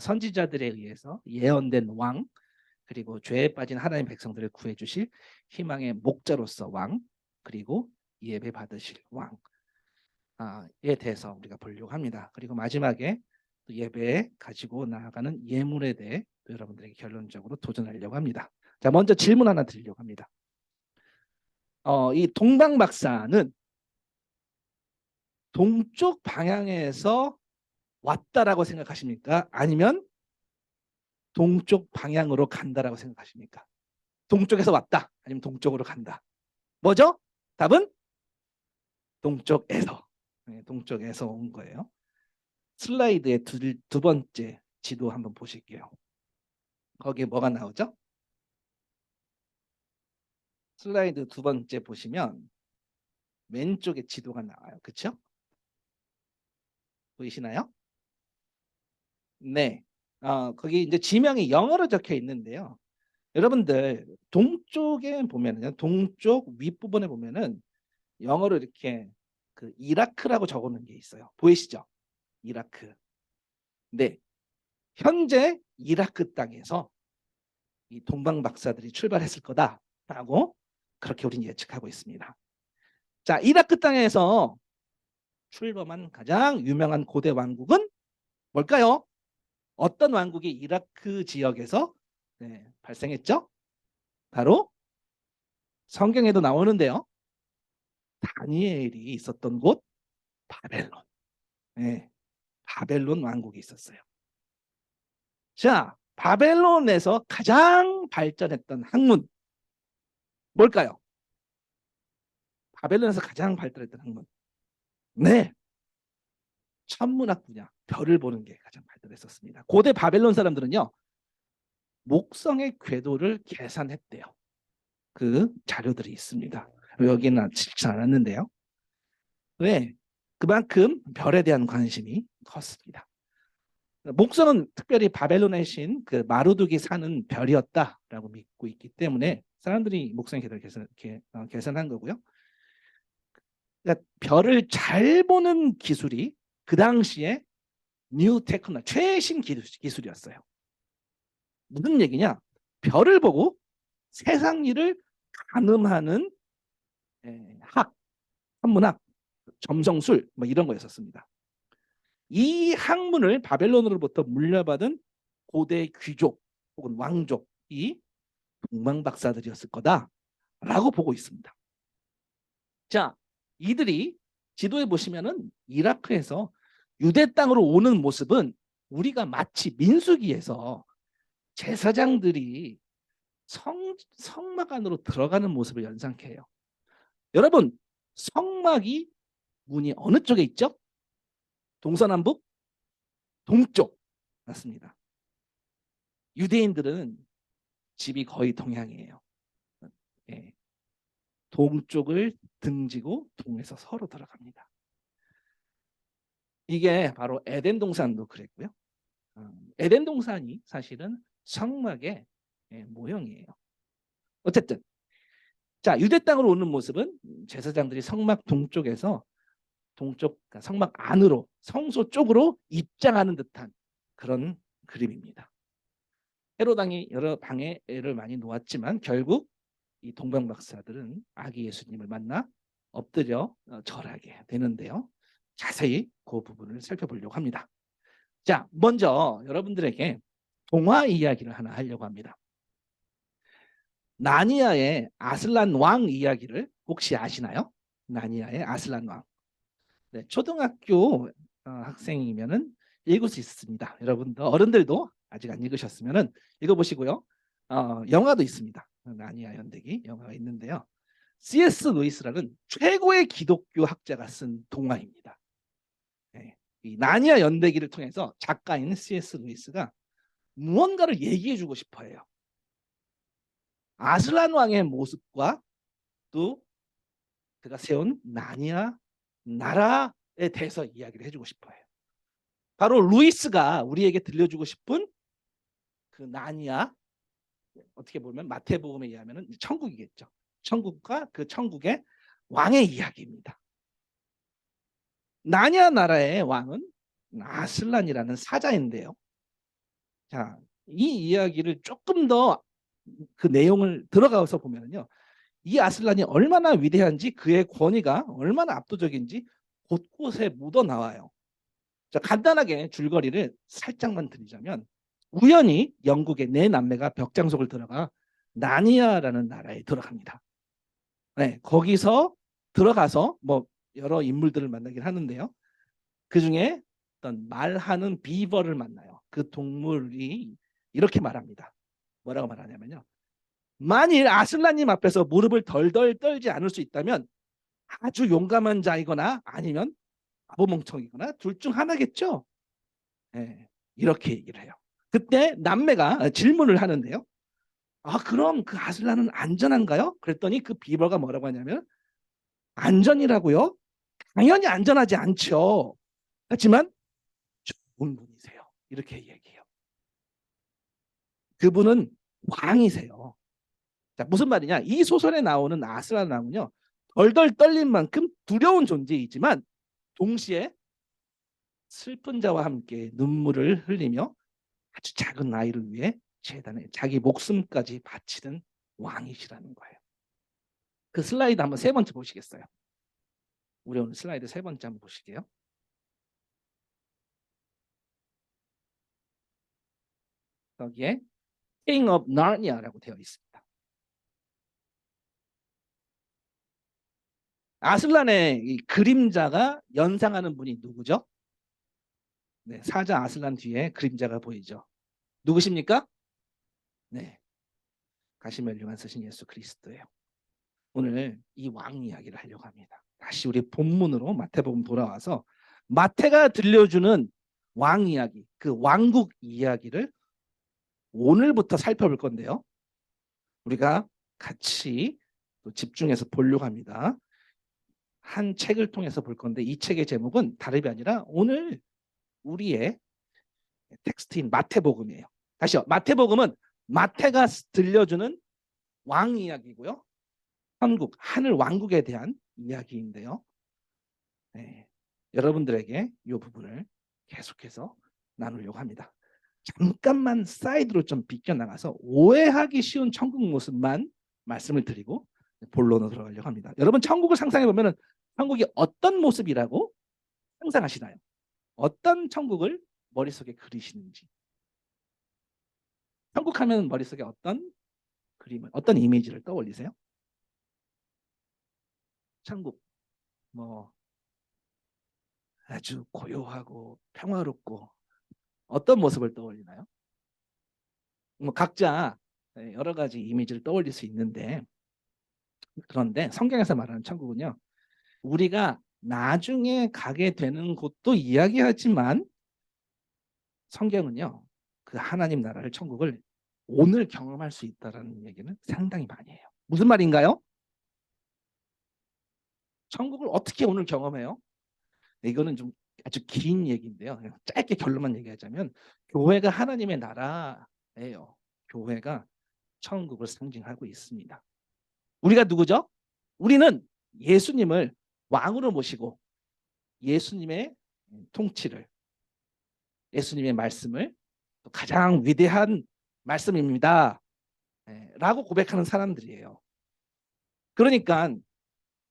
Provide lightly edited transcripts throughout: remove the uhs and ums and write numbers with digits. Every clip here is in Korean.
선지자들에 의해서 예언된 왕, 그리고 죄에 빠진 하나님 백성들을 구해주실 희망의 목자로서 왕, 그리고 예배 받으실 왕에 대해서 우리가 보려고 합니다. 그리고 마지막에 또 예배에 가지고 나아가는 예물에 대해 또 여러분들에게 결론적으로 도전하려고 합니다. 자, 먼저 질문 하나 드리려고 합니다. 이 동방박사는 동쪽 방향에서 왔다라고 생각하십니까? 아니면 동쪽 방향으로 간다라고 생각하십니까? 동쪽에서 왔다, 아니면 동쪽으로 간다. 뭐죠? 답은 동쪽에서. 네, 동쪽에서 온 거예요. 슬라이드의 두 번째 지도 한번 보실게요. 거기에 뭐가 나오죠? 슬라이드 두 번째 보시면 왼쪽에 지도가 나와요. 그렇죠? 보이시나요? 네. 거기 이제 지명이 영어로 적혀 있는데요. 여러분들 동쪽에 보면은, 동쪽 윗부분에 보면은 영어로 이렇게 그 이라크라고 적어놓은 게 있어요. 보이시죠? 이라크. 네. 현재 이라크 땅에서 이 동방 박사들이 출발했을 거다라고 그렇게 우리는 예측하고 있습니다. 자, 이라크 땅에서 출범한 가장 유명한 고대 왕국은 뭘까요? 어떤 왕국이 이라크 지역에서 발생했죠? 바로 성경에도 나오는데요. 다니엘이 있었던 곳 바벨론. 네, 바벨론 왕국이 있었어요. 자, 바벨론에서 가장 발전했던 학문 뭘까요? 바벨론에서 가장 발달했던 학문. 네, 천문학 분야, 별을 보는 게 가장 발달했었습니다. 고대 바벨론 사람들은요, 목성의 궤도를 계산했대요. 그 자료들이 있습니다. 여기는 찍지 않았는데요. 왜? 그만큼 별에 대한 관심이 컸습니다. 목성은 특별히 바벨론의 신 그 마루둑이 사는 별이었다라고 믿고 있기 때문에 사람들이 목성의 궤도를 계산한 거고요. 그러니까 별을 잘 보는 기술이 그 당시에 뉴 테크놀 최신 기술이었어요. 무슨 얘기냐? 별을 보고 세상 일을 가늠하는 한문학, 점성술 뭐 이런 거였었습니다. 이 학문을 바벨론으로부터 물려받은 고대 귀족 혹은 왕족이 동방박사들이었을 거다라고 보고 있습니다. 자, 이들이 지도에 보시면은 이라크에서 유대 땅으로 오는 모습은 우리가 마치 민수기에서 제사장들이 성막 안으로 들어가는 모습을 연상케 해요. 여러분, 성막이 문이 어느 쪽에 있죠? 동서남북? 동쪽. 맞습니다. 유대인들은 집이 거의 동양이에요. 예. 동쪽을 등지고 동에서 서로 들어갑니다. 이게 바로 에덴 동산도 그랬고요. 에덴 동산이 사실은 성막의 모형이에요. 어쨌든 자, 유대 땅으로 오는 모습은 제사장들이 성막 동쪽에서 동쪽 성막 안으로 성소 쪽으로 입장하는 듯한 그런 그림입니다. 헤로당이 여러 방해를 많이 놓았지만 결국 이 동방박사들은 아기 예수님을 만나 엎드려 절하게 되는데요. 자세히 그 부분을 살펴보려고 합니다. 자, 먼저 여러분들에게 동화 이야기를 하나 하려고 합니다. 나니아의 아슬란 왕 이야기를 혹시 아시나요? 나니아의 아슬란 왕. 네, 초등학교 학생이면은 읽을 수 있습니다. 여러분들 어른들도 아직 안 읽으셨으면은 읽어보시고요. 영화도 있습니다. 나니아 연대기 영화가 있는데요. C.S. 루이스라는 최고의 기독교 학자가 쓴 동화입니다. 네, 이 나니아 연대기를 통해서 작가인 C.S. 루이스가 무언가를 얘기해주고 싶어해요. 아슬란 왕의 모습과 또 그가 세운 나니아 나라에 대해서 이야기를 해주고 싶어해요. 바로 루이스가 우리에게 들려주고 싶은 그 나니아, 어떻게 보면 마태복음에 의하면 천국이겠죠. 천국과 그 천국의 왕의 이야기입니다. 나니아 나라의 왕은 아슬란이라는 사자인데요. 자, 이 이야기를 조금 더 그 내용을 들어가서 보면요, 이 아슬란이 얼마나 위대한지, 그의 권위가 얼마나 압도적인지 곳곳에 묻어 나와요. 자, 간단하게 줄거리를 살짝만 드리자면, 우연히 영국의 네 남매가 벽장속을 들어가 나니아라는 나라에 들어갑니다. 네, 거기서 들어가서 뭐 여러 인물들을 만나긴 하는데요. 그 중에 어떤 말하는 비버를 만나요. 그 동물이 이렇게 말합니다. 뭐라고 말하냐면요, 만일 아슬란님 앞에서 무릎을 덜덜 떨지 않을 수 있다면 아주 용감한 자이거나 아니면 바보멍청이거나 둘 중 하나겠죠. 네, 이렇게 얘기를 해요. 그때 남매가 질문을 하는데요. 아, 그럼 그 아슬란은 안전한가요? 그랬더니 그 비버가 뭐라고 하냐면, 안전이라고요? 당연히 안전하지 않죠. 하지만 좋은 분이세요. 이렇게 얘기해요. 그분은 왕이세요. 자, 무슨 말이냐? 이 소설에 나오는 아스라나군요, 덜덜 떨린 만큼 두려운 존재이지만 동시에 슬픈 자와 함께 눈물을 흘리며 아주 작은 아이를 위해 재단에 자기 목숨까지 바치는 왕이시라는 거예요. 그 슬라이드 한번 세 번째 보시겠어요? 우리 오늘 슬라이드 세 번째 한번 보실게요. 거기에 King of Narnia라고 되어 있습니다. 아슬란의 이 그림자가 연상하는 분이 누구죠? 네, 사자 아슬란 뒤에 그림자가 보이죠. 누구십니까? 네, 가시멜류만 쓰신 예수 그리스도예요. 오늘 이 왕 이야기를 하려고 합니다. 다시 우리 본문으로 마태복음 돌아와서 마태가 들려주는 왕 이야기, 그 왕국 이야기를 오늘부터 살펴볼 건데요. 우리가 같이 또 집중해서 보려고 합니다. 한 책을 통해서 볼 건데, 이 책의 제목은 다름이 아니라 오늘 우리의 텍스트인 마태복음이에요. 다시요. 마태복음은 마태가 들려주는 왕 이야기고요. 한국, 하늘 왕국에 대한 이야기인데요. 네, 여러분들에게 이 부분을 계속해서 나누려고 합니다. 잠깐만 사이드로 좀 비껴나가서 오해하기 쉬운 천국 모습만 말씀을 드리고 본론으로 들어가려고 합니다. 여러분, 천국을 상상해 보면 천국이 어떤 모습이라고 상상하시나요? 어떤 천국을 머릿속에 그리시는지. 천국 하면 머릿속에 어떤 그림을, 어떤 이미지를 떠올리세요? 천국, 뭐 아주 고요하고 평화롭고, 어떤 모습을 떠올리나요? 뭐 각자 여러 가지 이미지를 떠올릴 수 있는데, 그런데 성경에서 말하는 천국은요, 우리가 나중에 가게 되는 곳도 이야기하지만 성경은요, 그 하나님 나라를, 천국을 오늘 경험할 수 있다는 얘기는 상당히 많이 해요. 무슨 말인가요? 천국을 어떻게 오늘 경험해요? 이거는 좀 아주 긴 얘기인데요. 짧게 결론만 얘기하자면 교회가 하나님의 나라예요. 교회가 천국을 상징하고 있습니다. 우리가 누구죠? 우리는 예수님을 왕으로 모시고 예수님의 통치를, 예수님의 말씀을 가장 위대한 말씀입니다 라고 고백하는 사람들이에요. 그러니까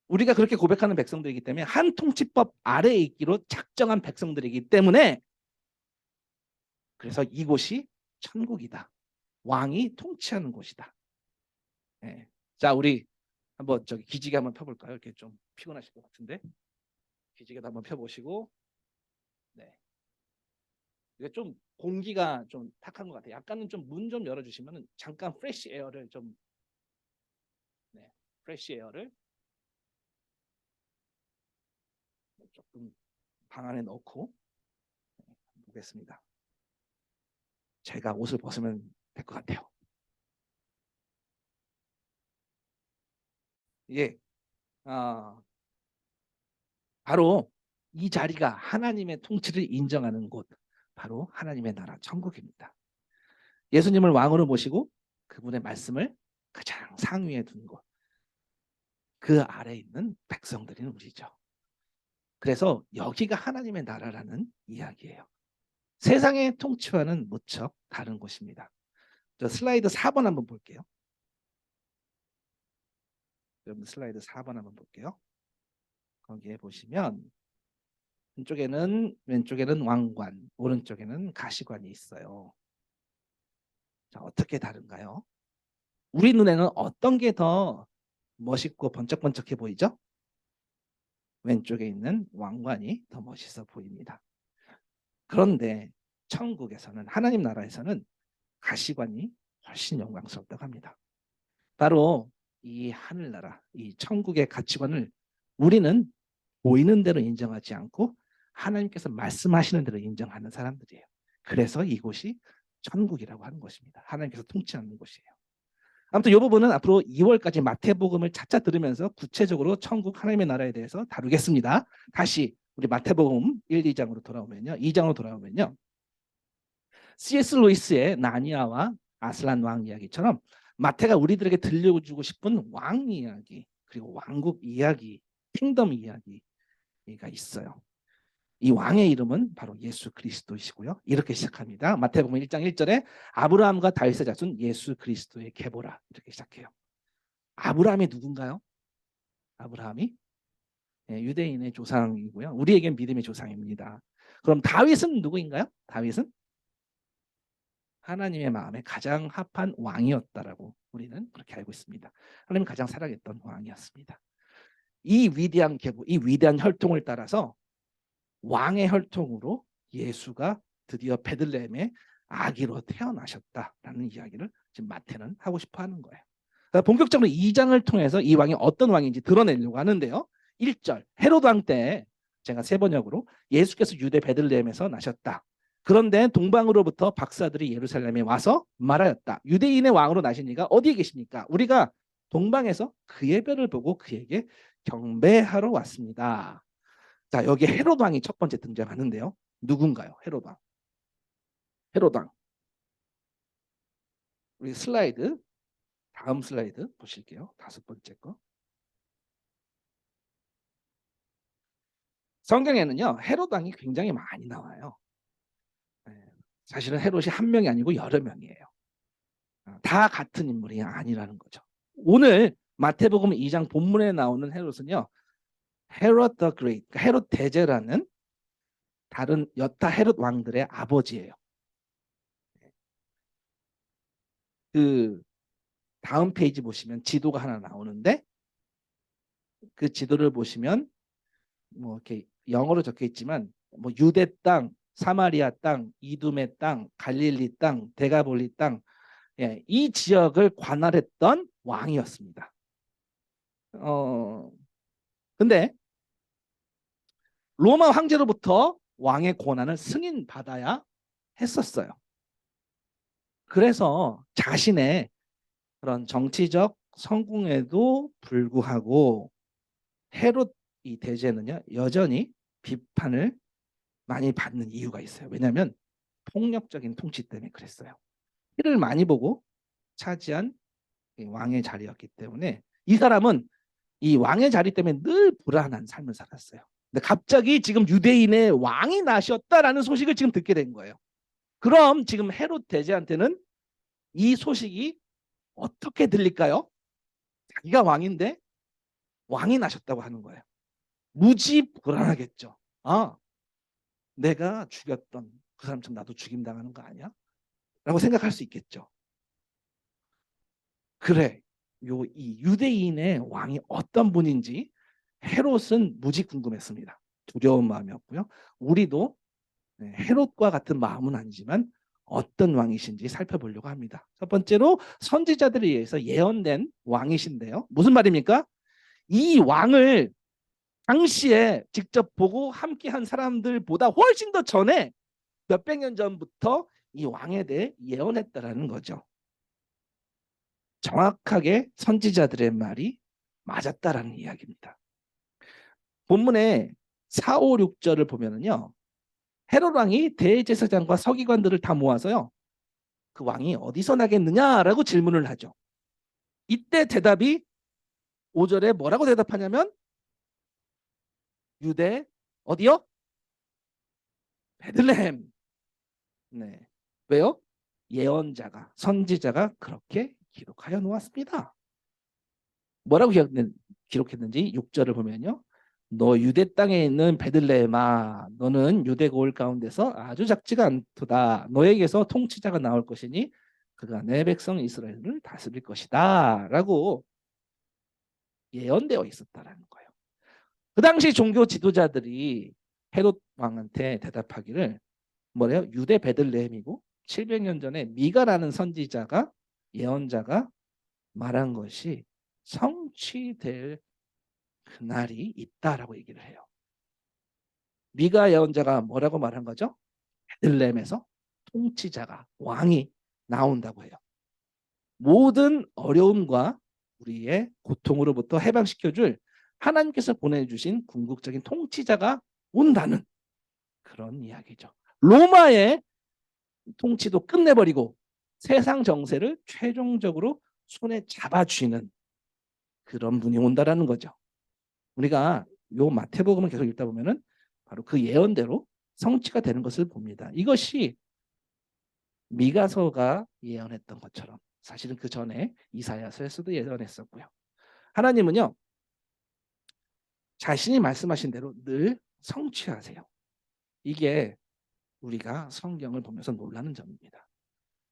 우리가 그렇게 고백하는 백성들이기 때문에 한 통치법 아래에 있기로 작정한 백성들이기 때문에, 그래서 이곳이 천국이다. 왕이 통치하는 곳이다. 네. 자, 우리 한번 저기 기지개 한번 펴볼까요? 이렇게 좀 피곤하실 것 같은데 기지개도 한번 펴보시고. 네. 이게 좀 공기가 좀 탁한 것 같아요. 약간은 좀 문 좀 열어주시면 잠깐 프레시 에어를 좀, 네, 프레시 에어를 조금 방 안에 넣고 보겠습니다. 제가 옷을 벗으면 될 것 같아요. 예, 아, 바로 이 자리가 하나님의 통치를 인정하는 곳, 바로 하나님의 나라 천국입니다. 예수님을 왕으로 모시고 그분의 말씀을 가장 상위에 둔 곳, 그 아래에 있는 백성들인 우리죠. 그래서 여기가 하나님의 나라라는 이야기예요. 세상의 통치와는 무척 다른 곳입니다. 저 슬라이드 4번 한번 볼게요. 여러분 슬라이드 4번 한번 볼게요. 거기에 보시면 왼쪽에는 왕관, 오른쪽에는 가시관이 있어요. 자, 어떻게 다른가요? 우리 눈에는 어떤 게 더 멋있고 번쩍번쩍해 보이죠? 왼쪽에 있는 왕관이 더 멋있어 보입니다. 그런데 천국에서는, 하나님 나라에서는 가시관이 훨씬 영광스럽다고 합니다. 바로 이 하늘나라, 이 천국의 가치관을 우리는 보이는 대로 인정하지 않고 하나님께서 말씀하시는 대로 인정하는 사람들이에요. 그래서 이곳이 천국이라고 하는 것입니다. 하나님께서 통치하는 곳이에요. 아무튼 이 부분은 앞으로 2월까지 마태복음을 차차 들으면서 구체적으로 천국 하나님의 나라에 대해서 다루겠습니다. 다시 우리 마태복음 1, 2장으로 돌아오면요. 2장으로 돌아오면요. C.S. 루이스의 나니아와 아슬란 왕 이야기처럼 마태가 우리들에게 들려주고 싶은 왕 이야기, 그리고 왕국 이야기, 킹덤 이야기가 있어요. 이 왕의 이름은 바로 예수 그리스도이시고요. 이렇게 시작합니다. 마태복음 1장 1절에 아브라함과 다윗의 자손 예수 그리스도의 계보라, 이렇게 시작해요. 아브라함이 누군가요? 아브라함이 유대인의 조상이고요. 우리에겐 믿음의 조상입니다. 그럼 다윗은 누구인가요? 다윗은 하나님의 마음에 가장 합한 왕이었다라고 우리는 그렇게 알고 있습니다. 하나님이 가장 사랑했던 왕이었습니다. 이 위대한 계보, 이 위대한 혈통을 따라서 왕의 혈통으로 예수가 드디어 베들레헴의 아기로 태어나셨다라는 이야기를 지금 마태는 하고 싶어 하는 거예요. 그러니까 본격적으로 2장을 통해서 이 왕이 어떤 왕인지 드러내려고 하는데요. 1절 헤로드 왕 때 제가 세 번역으로 예수께서 유대 베들레헴에서 나셨다. 그런데 동방으로부터 박사들이 예루살렘에 와서 말하였다. 유대인의 왕으로 나신 이가 어디에 계십니까? 우리가 동방에서 그의 별을 보고 그에게 경배하러 왔습니다. 자, 여기 헤로드 왕이 첫 번째 등장하는데요. 누군가요? 헤로드 왕. 헤로드 왕. 우리 슬라이드, 다음 슬라이드 보실게요. 5번째 거. 성경에는요, 헤로드 왕이 굉장히 많이 나와요. 사실은 헤롯이 한 명이 아니고 여러 명이에요. 다 같은 인물이 아니라는 거죠. 오늘 마태복음 2장 본문에 나오는 헤롯은요, 헤롯 더 그레이트, 헤롯 대제라는 다른 여타 헤롯 왕들의 아버지예요. 그 다음 페이지 보시면 지도가 하나 나오는데 그 지도를 보시면 뭐 이렇게 영어로 적혀 있지만 뭐 유대 땅, 사마리아 땅, 이두메 땅, 갈릴리 땅, 데가볼리 땅, 이 지역을 관할했던 왕이었습니다. 근데 로마 황제로부터 왕의 권한을 승인받아야 했었어요. 그래서 자신의 그런 정치적 성공에도 불구하고 헤롯 이 대제는요 여전히 비판을 많이 받는 이유가 있어요. 왜냐하면 폭력적인 통치 때문에 그랬어요. 피를 많이 보고 차지한 왕의 자리였기 때문에 이 사람은 이 왕의 자리 때문에 늘 불안한 삶을 살았어요. 근데 갑자기 지금 유대인의 왕이 나셨다라는 소식을 지금 듣게 된 거예요. 그럼 지금 헤롯 대제한테는 이 소식이 어떻게 들릴까요? 자기가 왕인데 왕이 나셨다고 하는 거예요. 무지 불안하겠죠. 아, 내가 죽였던 그 사람처럼 나도 죽임당하는 거 아니야? 라고 생각할 수 있겠죠. 그래, 이 유대인의 왕이 어떤 분인지 헤롯은 무지 궁금했습니다. 두려운 마음이었고요. 우리도 헤롯과 같은 마음은 아니지만 어떤 왕이신지 살펴보려고 합니다. 첫 번째로 선지자들에 의해서 예언된 왕이신데요. 무슨 말입니까? 이 왕을 당시에 직접 보고 함께한 사람들보다 훨씬 더 전에 몇백 년 전부터 이 왕에 대해 예언했다라는 거죠. 정확하게 선지자들의 말이 맞았다라는 이야기입니다. 본문에 4, 5, 6절을 보면은요. 헤롯 왕이 대제사장과 서기관들을 다 모아서요. 그 왕이 어디서 나겠느냐라고 질문을 하죠. 이때 대답이 5절에 뭐라고 대답하냐면 유대 어디요? 베들레헴. 네. 왜요? 예언자가 선지자가 그렇게 기록하여 놓았습니다. 뭐라고 기록했는지 6절을 보면요. 너 유대 땅에 있는 베들레헴아 너는 유대 고을 가운데서 아주 작지가 않도다. 너에게서 통치자가 나올 것이니 그가 내 백성 이스라엘을 다스릴 것이다. 라고 예언되어 있었다라는 거예요. 그 당시 종교 지도자들이 헤롯 왕한테 대답하기를 뭐래요? 유대 베들레헴이고 700년 전에 미가라는 선지자가 예언자가 말한 것이 성취될 그날이 있다라고 얘기를 해요. 미가 예언자가 뭐라고 말한 거죠? 베들레헴에서 통치자가 왕이 나온다고 해요. 모든 어려움과 우리의 고통으로부터 해방시켜줄 하나님께서 보내주신 궁극적인 통치자가 온다는 그런 이야기죠. 로마의 통치도 끝내버리고 세상 정세를 최종적으로 손에 잡아쥐는 그런 분이 온다라는 거죠. 우리가 요 마태복음을 계속 읽다 보면은 바로 그 예언대로 성취가 되는 것을 봅니다. 이것이 미가서가 예언했던 것처럼 사실은 그 전에 이사야서에서도 예언했었고요. 하나님은요 자신이 말씀하신 대로 늘 성취하세요. 이게 우리가 성경을 보면서 놀라는 점입니다.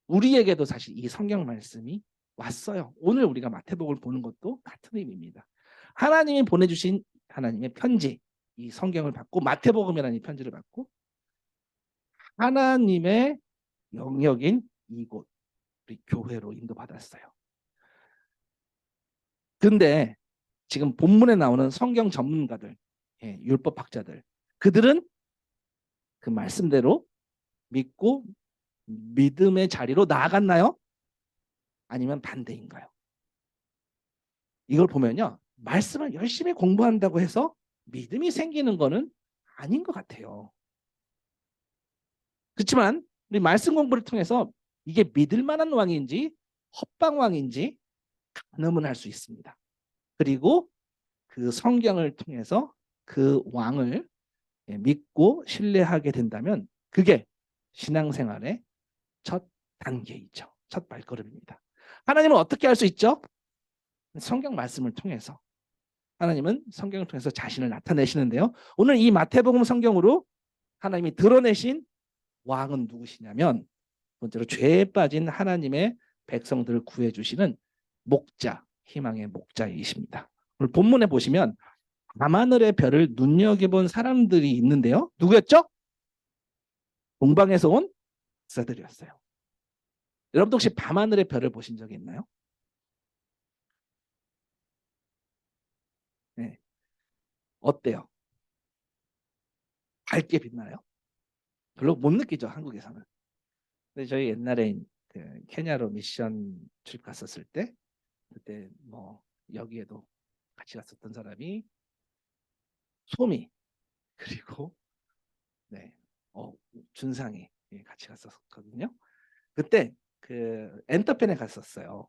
우리에게도 사실 이 성경 말씀이 왔어요. 오늘 우리가 마태복음을 보는 것도 같은 의미입니다. 하나님이 보내주신 하나님의 편지, 이 성경을 받고 마태복음이라는 이 편지를 받고 하나님의 영역인 이곳 우리 교회로 인도받았어요. 근데 지금 본문에 나오는 성경 전문가들, 율법학자들, 그들은 그 말씀대로 믿고 믿음의 자리로 나아갔나요? 아니면 반대인가요? 이걸 보면요. 말씀을 열심히 공부한다고 해서 믿음이 생기는 거는 아닌 것 같아요. 그렇지만 우리 말씀 공부를 통해서 이게 믿을 만한 왕인지 헛방왕인지 가늠을 할 수 있습니다. 그리고 그 성경을 통해서 그 왕을 믿고 신뢰하게 된다면 그게 신앙생활의 첫 단계이죠. 첫 발걸음입니다. 하나님은 어떻게 할 수 있죠? 성경 말씀을 통해서. 하나님은 성경을 통해서 자신을 나타내시는데요. 오늘 이 마태복음 성경으로 하나님이 드러내신 왕은 누구시냐면 번째로 죄에 빠진 하나님의 백성들을 구해주시는 목자, 희망의 목자이십니다. 오늘 본문에 보시면 밤하늘의 별을 눈여겨본 사람들이 있는데요. 누구였죠? 동방에서 온 박사들이었어요. 여러분도 혹시 밤하늘의 별을 보신 적이 있나요? 네. 어때요? 밝게 빛나요? 별로 못 느끼죠, 한국에서는. 근데 저희 옛날에 그 케냐로 미션 출입 갔었을 때 그때 뭐 여기에도 같이 갔었던 사람이 소미 그리고 네, 준상이 같이 갔었거든요. 그때 그 엔터펜에 갔었어요.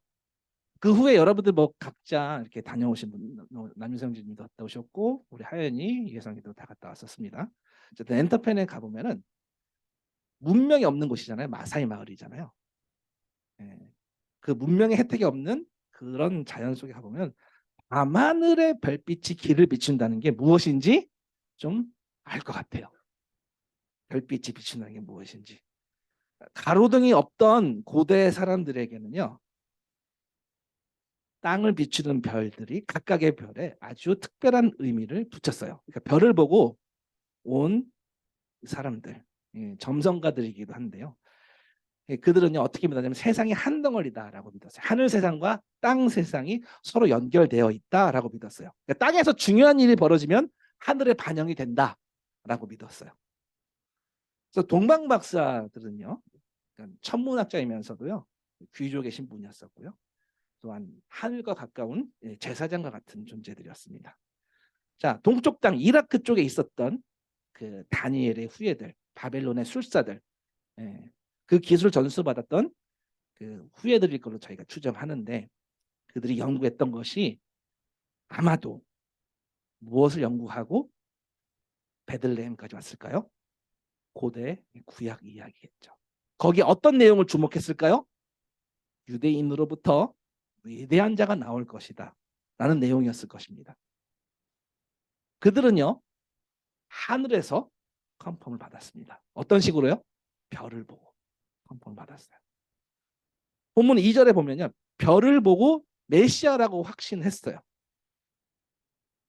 그 후에 여러분들 뭐 각자 이렇게 다녀오신 분, 남유성진님도 갔다 오셨고 우리 하연이 이혜성이도 다 갔다 왔었습니다. 어쨌든 엔터펜에 가보면은 문명이 없는 곳이잖아요. 마사이 마을이잖아요. 예. 그 문명의 혜택이 없는 그런 자연 속에 가보면 밤하늘의 별빛이 길을 비춘다는 게 무엇인지 좀 알 것 같아요. 별빛이 비춘다는 게 무엇인지. 가로등이 없던 고대 사람들에게는요. 땅을 비추는 별들이 각각의 별에 아주 특별한 의미를 붙였어요. 그러니까 별을 보고 온 사람들, 점성가들이기도 한데요. 그들은요 어떻게 믿었냐면 세상이 한 덩어리다라고 믿었어요. 하늘 세상과 땅 세상이 서로 연결되어 있다라고 믿었어요. 그러니까 땅에서 중요한 일이 벌어지면 하늘에 반영이 된다라고 믿었어요. 그래서 동방 박사들은요 천문학자이면서도요 귀족의 신분이었었고요. 또한 하늘과 가까운 제사장과 같은 존재들이었습니다. 자, 동쪽 땅 이라크 쪽에 있었던 그 다니엘의 후예들, 바벨론의 술사들, 그 기술 전수받았던 그 후예들일 걸로 저희가 추정하는데 그들이 연구했던 것이 아마도 무엇을 연구하고 베들레헴까지 왔을까요? 고대 구약 이야기겠죠. 거기에 어떤 내용을 주목했을까요? 유대인으로부터 위대한 자가 나올 것이다 라는 내용이었을 것입니다. 그들은요 하늘에서 컨펌을 받았습니다. 어떤 식으로요? 별을 보고 컨펌을 받았어요. 본문 2절에 보면요 별을 보고 메시아라고 확신했어요.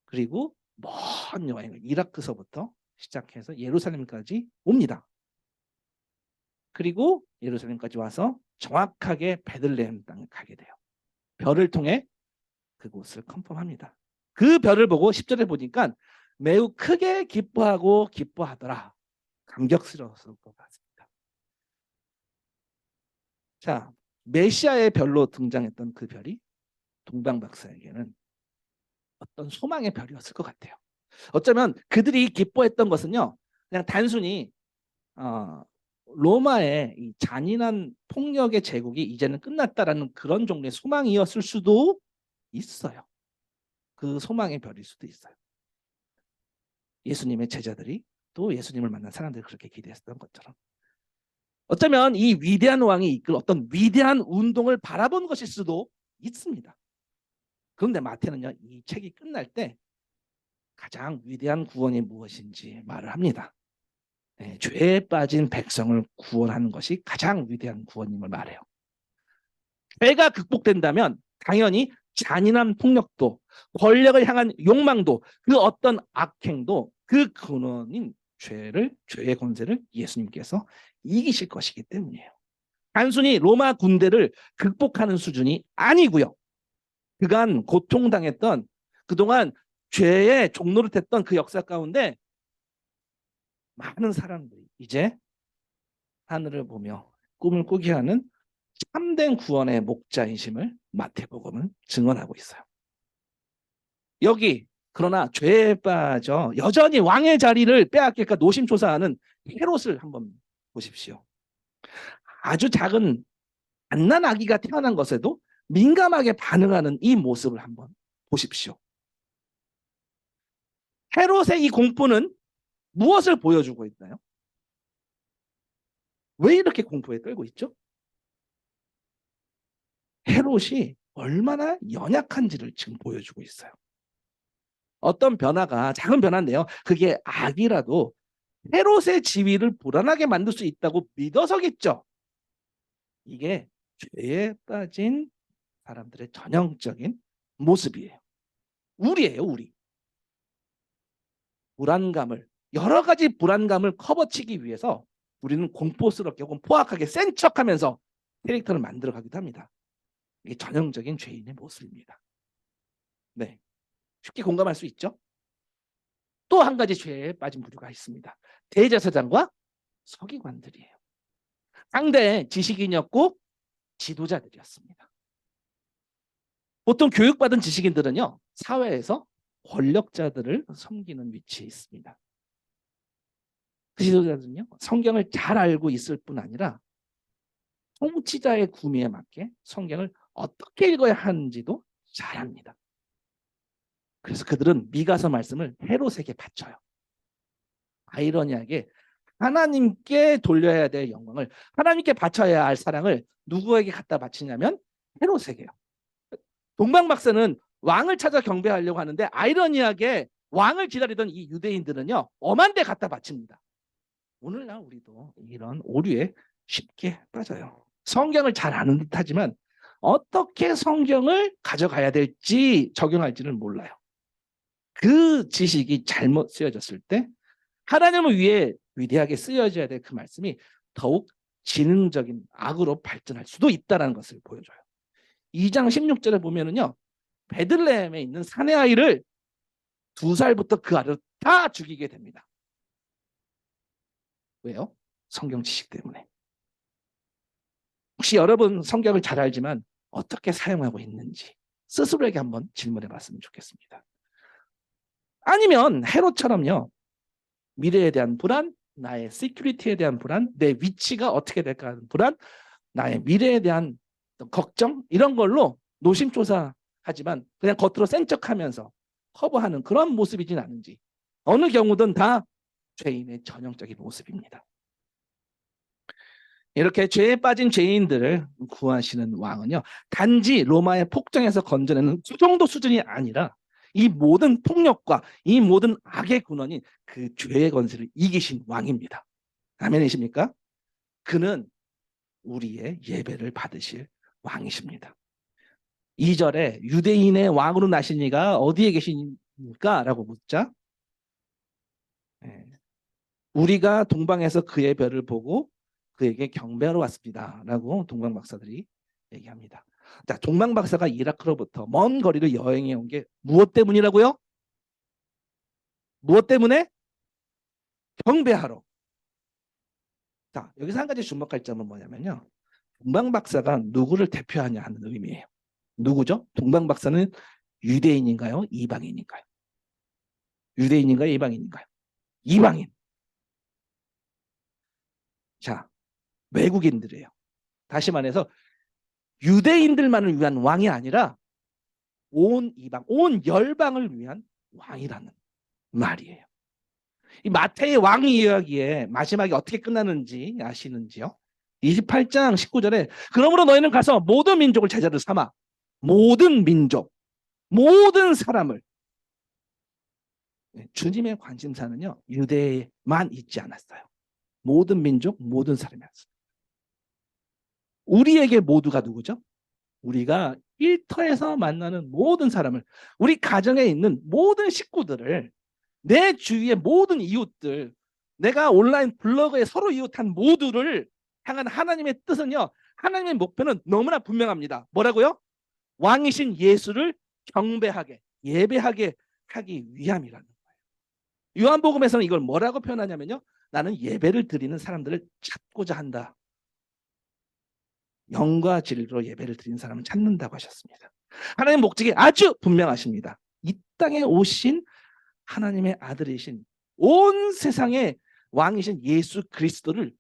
그리고 먼 여행을 이라크서부터 시작해서 예루살렘까지 옵니다. 그리고 예루살렘까지 와서 정확하게 베들레헴 땅에 가게 돼요. 별을 통해 그곳을 컨펌합니다. 그 별을 보고 10절에 보니까 매우 크게 기뻐하고 기뻐하더라. 감격스러웠을 것 같습니다. 자, 메시아의 별로 등장했던 그 별이 동방박사에게는 어떤 소망의 별이었을 것 같아요. 어쩌면 그들이 기뻐했던 것은요, 그냥 단순히 로마의 이 잔인한 폭력의 제국이 이제는 끝났다라는 그런 종류의 소망이었을 수도 있어요. 그 소망의 별일 수도 있어요. 예수님의 제자들이 또 예수님을 만난 사람들이 그렇게 기대했던 것처럼 어쩌면 이 위대한 왕이 이끌 어떤 위대한 운동을 바라본 것일 수도 있습니다. 그런데 마태는요, 이 책이 끝날 때 가장 위대한 구원이 무엇인지 말을 합니다. 네, 죄에 빠진 백성을 구원하는 것이 가장 위대한 구원임을 말해요. 죄가 극복된다면 당연히 잔인한 폭력도 권력을 향한 욕망도 그 어떤 악행도 그 근원인 죄의 권세를 예수님께서 이기실 것이기 때문이에요. 단순히 로마 군대를 극복하는 수준이 아니고요. 그간 고통당했던 그동안 죄의 종노릇했던 그 역사 가운데 많은 사람들이 이제 하늘을 보며 꿈을 꾸게 하는 참된 구원의 목자이심을 마태복음은 증언하고 있어요. 여기 그러나 죄에 빠져 여전히 왕의 자리를 빼앗길까 노심초사하는 헤롯을 한번 보십시오. 아주 작은 갓난 아기가 태어난 것에도 민감하게 반응하는 이 모습을 한번 보십시오. 헤롯의 이 공포는 무엇을 보여주고 있나요? 왜 이렇게 공포에 떨고 있죠? 헤롯이 얼마나 연약한지를 지금 보여주고 있어요. 어떤 변화가 작은 변화인데요. 그게 악이라도 헤롯의 지위를 불안하게 만들 수 있다고 믿어서겠죠. 이게 죄에 빠진 사람들의 전형적인 모습이에요. 우리예요, 우리. 불안감을 여러 가지 불안감을 커버치기 위해서 우리는 공포스럽게 혹은 포악하게 센 척하면서 캐릭터를 만들어가기도 합니다. 이게 전형적인 죄인의 모습입니다. 네, 쉽게 공감할 수 있죠? 또 한 가지 죄에 빠진 부류가 있습니다. 대제사장과 서기관들이에요. 상대 지식인이었고 지도자들이었습니다. 보통 교육받은 지식인들은요, 사회에서 권력자들을 섬기는 위치에 있습니다. 그 지도자들은요, 성경을 잘 알고 있을 뿐 아니라 통치자의 구미에 맞게 성경을 어떻게 읽어야 하는지도 잘 압니다. 그래서 그들은 미가서 말씀을 헤롯에게 바쳐요. 아이러니하게 하나님께 돌려야 될 영광을, 하나님께 바쳐야 할 사랑을 누구에게 갖다 바치냐면 헤롯에게요. 동방박사는 왕을 찾아 경배하려고 하는데 아이러니하게 왕을 기다리던 이 유대인들은요, 엄한 데 갖다 바칩니다. 오늘날 우리도 이런 오류에 쉽게 빠져요. 성경을 잘 아는 듯하지만 어떻게 성경을 가져가야 될지 적용할지는 몰라요. 그 지식이 잘못 쓰여졌을 때 하나님을 위해 위대하게 쓰여져야 될 그 말씀이 더욱 지능적인 악으로 발전할 수도 있다는 것을 보여줘요. 2장 16절에 보면은요, 베들레헴에 있는 사내 아이를 2살부터 그 아이를 다 죽이게 됩니다. 왜요? 성경 지식 때문에. 혹시 여러분 성경을 잘 알지만 어떻게 사용하고 있는지 스스로에게 한번 질문해 봤으면 좋겠습니다. 아니면 헤롯처럼요, 미래에 대한 불안, 나의 시큐리티에 대한 불안, 내 위치가 어떻게 될까 하는 불안, 나의 미래에 대한 걱정, 이런 걸로 노심초사하지만 그냥 겉으로 센 척하면서 커버하는 그런 모습이진 않은지, 어느 경우든 다 죄인의 전형적인 모습입니다. 이렇게 죄에 빠진 죄인들을 구하시는 왕은요, 단지 로마의 폭정에서 건져내는 그 정도 수준이 아니라 이 모든 폭력과 이 모든 악의 근원인 그 죄의 권세를 이기신 왕입니다. 아멘이십니까? 그는 우리의 예배를 받으실 왕이십니다. 2절에 유대인의 왕으로 나신 이가 어디에 계십니까? 라고 묻자, 우리가 동방에서 그의 별을 보고 그에게 경배하러 왔습니다. 라고 동방 박사들이 얘기합니다. 자, 동방 박사가 이라크로부터 먼 거리를 여행해 온 게 무엇 때문이라고요? 무엇 때문에? 경배하러. 자, 여기서 한 가지 주목할 점은 뭐냐면요. 동방 박사가 누구를 대표하냐 하는 의미예요. 누구죠? 동방 박사는 유대인인가요? 이방인인가요? 유대인인가요? 이방인인가요? 이방인. 자, 외국인들이에요. 다시 말해서 유대인들만을 위한 왕이 아니라 온 이방, 온 열방을 위한 왕이라는 말이에요. 이 마태의 왕 이야기의 마지막이 어떻게 끝나는지 아시는지요? 28장 19절에 그러므로 너희는 가서 모든 민족을 제자로 삼아 모든 민족, 모든 사람을. 주님의 관심사는요, 유대에만 있지 않았어요. 모든 민족, 모든 사람이었어요. 우리에게 모두가 누구죠? 우리가 일터에서 만나는 모든 사람을, 우리 가정에 있는 모든 식구들을, 내 주위의 모든 이웃들, 내가 온라인 블로그에 서로 이웃한 모두를 향한 하나님의 뜻은요, 하나님의 목표는 너무나 분명합니다. 뭐라고요? 왕이신 예수를 경배하게, 예배하게 하기 위함이라는 거예요. 요한복음에서는 이걸 뭐라고 표현하냐면요, 나는 예배를 드리는 사람들을 찾고자 한다. 영과 진리로 예배를 드리는 사람은 찾는다고 하셨습니다. 하나님의 목적이 아주 분명하십니다. 이 땅에 오신 하나님의 아들이신 온 세상의 왕이신 예수 그리스도를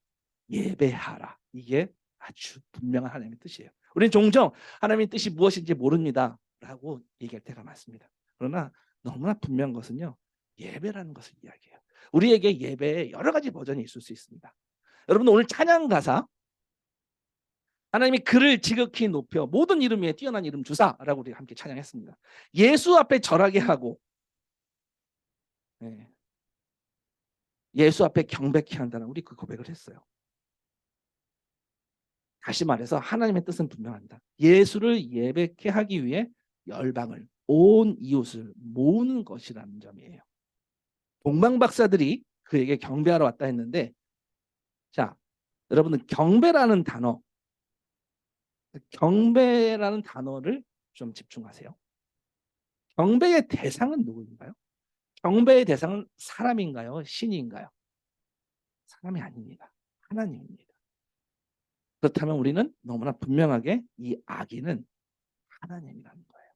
예배하라. 이게 아주 분명한 하나님의 뜻이에요. 우리는 종종 하나님의 뜻이 무엇인지 모릅니다 라고 얘기할 때가 많습니다. 그러나 너무나 분명한 것은요, 예배라는 것을 이야기해요. 우리에게 예배에 여러 가지 버전이 있을 수 있습니다. 여러분, 오늘 찬양 가사, 하나님이 그를 지극히 높여 모든 이름 위에 뛰어난 이름 주사라고 우리가 함께 찬양했습니다. 예수 앞에 절하게 하고, 예수 앞에 경배케 한다는 우리 그 고백을 했어요. 다시 말해서 하나님의 뜻은 분명합니다. 예수를 예배케 하기 위해 열방을, 온 이웃을 모으는 것이라는 점이에요. 동방 박사들이 그에게 경배하러 왔다 했는데, 자, 여러분은 경배라는 단어를 좀 집중하세요. 경배의 대상은 누구인가요? 경배의 대상은 사람인가요? 신인가요? 사람이 아닙니다. 하나님입니다. 그렇다면 우리는 너무나 분명하게 이 아기는 하나님이라는 거예요.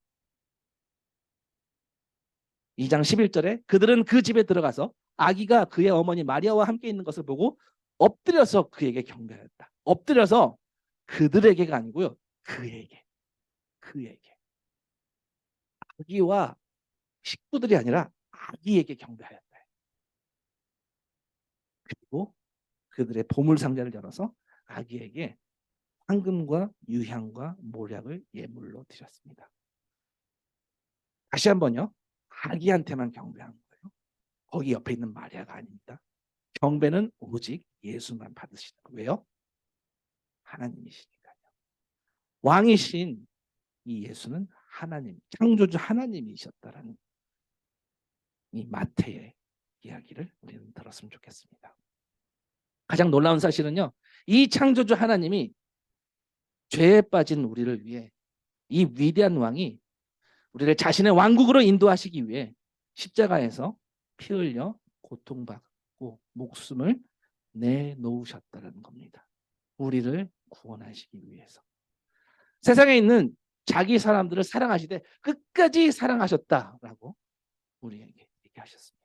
2장 11절에 그들은 그 집에 들어가서 아기가 그의 어머니 마리아와 함께 있는 것을 보고 엎드려서 그에게 경배하였다. 엎드려서 그들에게가 아니고요, 그에게. 아기와 식구들이 아니라 아기에게 경배하였다. 그리고 그들의 보물 상자를 열어서 아기에게 황금과 유향과 모략을 예물로 드렸습니다. 다시 한번요. 아기한테만 경배한 거예요. 거기 옆에 있는 마리아가 아닙니다. 경배는 오직 예수만 받으시는 거예요. 왜요? 하나님이시니까요. 왕이신 이 예수는 하나님, 창조주 하나님이셨다라는 이 마태의 이야기를 우리는 들었으면 좋겠습니다. 가장 놀라운 사실은요, 이 창조주 하나님이 죄에 빠진 우리를 위해, 이 위대한 왕이 우리를 자신의 왕국으로 인도하시기 위해 십자가에서 피 흘려 고통받고 목숨을 내놓으셨다는 겁니다. 우리를 구원하시기 위해서. 세상에 있는 자기 사람들을 사랑하시되 끝까지 사랑하셨다라고 우리에게 얘기하셨습니다.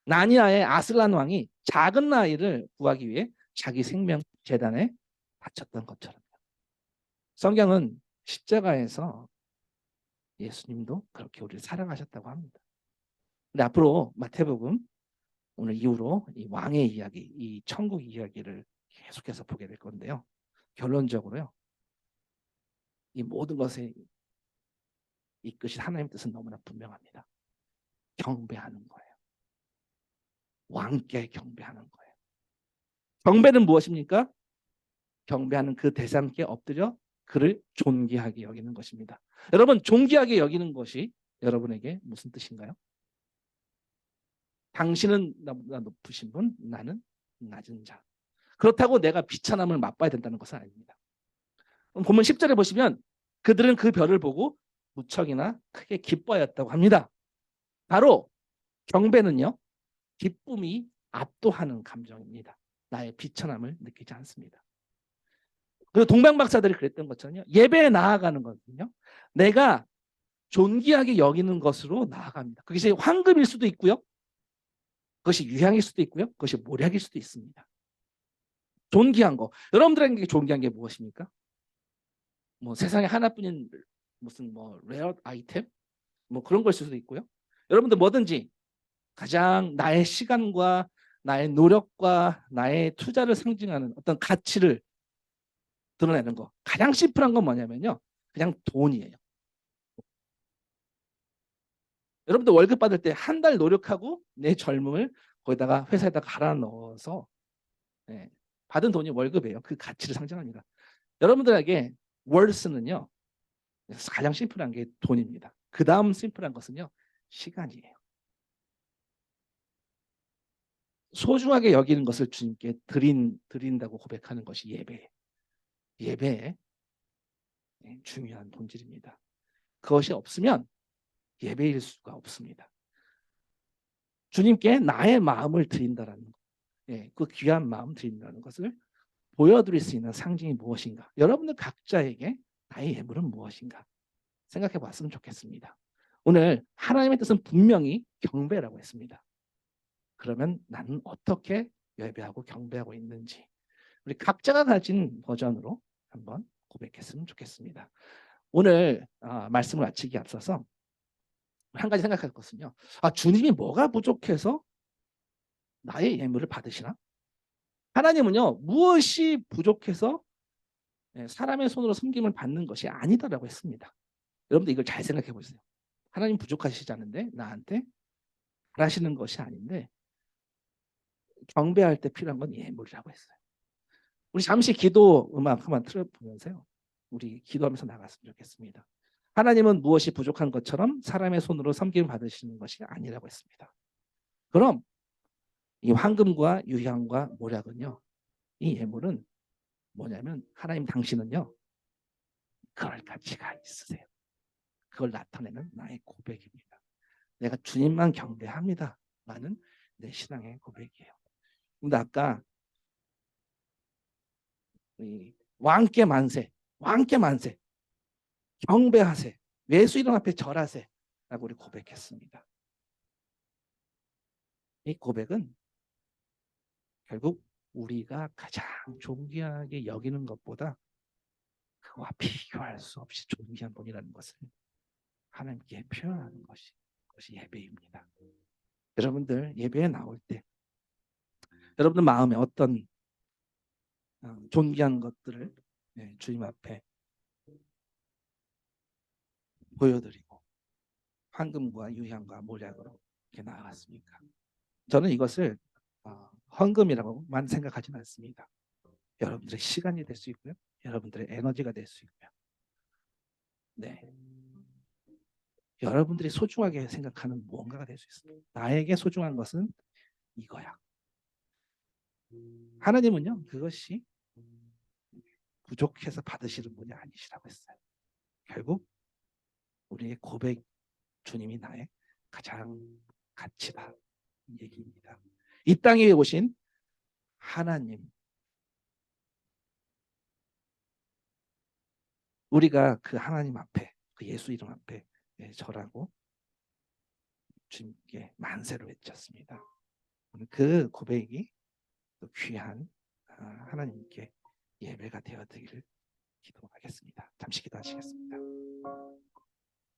나니아의 아슬란 왕이 작은 아이를 구하기 위해 자기 생명 제단에 바쳤던 것처럼요. 성경은 십자가에서 예수님도 그렇게 우리를 사랑하셨다고 합니다. 근데 앞으로 마태복음 오늘 이후로 이 왕의 이야기, 이 천국 이야기를 계속해서 보게 될 건데요. 결론적으로요. 이 모든 것의 이끄신 하나님의 뜻은 너무나 분명합니다. 경배하는 거예요. 왕께 경배하는 거예요. 경배는 무엇입니까? 경배하는 그 대상께 엎드려 그를 존귀하게 여기는 것입니다. 여러분, 존귀하게 여기는 것이 여러분에게 무슨 뜻인가요? 당신은 나보다 높으신 분, 나는 낮은 자. 그렇다고 내가 비천함을 맛봐야 된다는 것은 아닙니다. 본문 10절에 보시면 그들은 그 별을 보고 무척이나 크게 기뻐하였다고 합니다. 바로 경배는요, 기쁨이 압도하는 감정입니다. 나의 비천함을 느끼지 않습니다. 그리고 동방박사들이 그랬던 것처럼요, 예배에 나아가는 거거든요. 내가 존귀하게 여기는 것으로 나아갑니다. 그것이 황금일 수도 있고요, 그것이 유향일 수도 있고요, 그것이 모략일 수도 있습니다. 존귀한 거. 여러분들에게 존귀한 게 무엇입니까? 뭐 세상에 하나뿐인 무슨 뭐 레어 아이템, 뭐 그런 걸 수도 있고요. 여러분들 뭐든지 가장 나의 시간과 나의 노력과 나의 투자를 상징하는 어떤 가치를 드러내는 거. 가장 심플한 건 뭐냐면요, 그냥 돈이에요. 여러분들 월급 받을 때 한 달 노력하고 내 젊음을 거기다가 회사에다 갈아 넣어서 받은 돈이 월급이에요. 그 가치를 상징합니다. 여러분들에게 월스는요, 가장 심플한 게 돈입니다. 그 다음 심플한 것은요, 시간이에요. 소중하게 여기는 것을 주님께 드린다고 고백하는 것이 예배예요. 예배의 중요한 본질입니다. 그것이 없으면 예배일 수가 없습니다. 주님께 나의 마음을 드린다라는 것, 그 귀한 마음 드린다는 것을 보여드릴 수 있는 상징이 무엇인가? 여러분들 각자에게 나의 예물은 무엇인가? 생각해 봤으면 좋겠습니다. 오늘 하나님의 뜻은 분명히 경배라고 했습니다. 그러면 나는 어떻게 예배하고 경배하고 있는지 우리 각자가 가진 버전으로 한번 고백했으면 좋겠습니다. 오늘 말씀을 마치기 앞서서 한 가지 생각할 것은요. 주님이 뭐가 부족해서 나의 예물을 받으시나? 하나님은요, 무엇이 부족해서 사람의 손으로 섬김을 받는 것이 아니다라고 했습니다. 여러분들 이걸 잘 생각해 보세요. 하나님 부족하시지 않은데 나한테 바라시는 것이 아닌데 경배할 때 필요한 건 예물이라고 했어요. 우리 잠시 기도 음악 한번 틀어보면서요, 우리 기도하면서 나갔으면 좋겠습니다. 하나님은 무엇이 부족한 것처럼 사람의 손으로 섬김을 받으시는 것이 아니라고 했습니다. 그럼 이 황금과 유향과 모략은요, 이 예물은 뭐냐면 하나님 당신은요, 그럴 가치가 있으세요. 그걸 나타내는 나의 고백입니다. 내가 주님만 경배합니다 라는 내 신앙의 고백이에요. 근데 아까 왕께 만세, 왕께 만세, 경배하세, 예수 이름 앞에 절하세 라고 우리 고백했습니다. 이 고백은 결국 우리가 가장 존귀하게 여기는 것보다 그와 비교할 수 없이 존귀한 분이라는 것을 하나님께 표현하는 그것이 예배입니다. 여러분들 예배에 나올 때 여러분들 마음에 어떤 존귀한 것들을 주님 앞에 보여드리고 황금과 유향과 모략으로 이렇게 나아갔습니까? 저는 이것을 헌금이라고만 생각하지는 않습니다. 여러분들의 시간이 될 수 있고요, 여러분들의 에너지가 될 수 있고요. 네, 여러분들이 소중하게 생각하는 무언가가 될 수 있습니다. 나에게 소중한 것은 이거야. 하나님은요, 그것이 부족해서 받으시는 분이 아니시라고 했어요. 결국 우리의 고백, 주님이 나의 가장 가치다, 이 얘기입니다. 이 땅에 오신 하나님, 우리가 그 하나님 앞에, 그 예수 이름 앞에 절하고 주님께 만세를 외쳤습니다. 그 고백이 또 귀한 하나님께 예배가 되어지기를 기도하겠습니다. 잠시 기도하시겠습니다.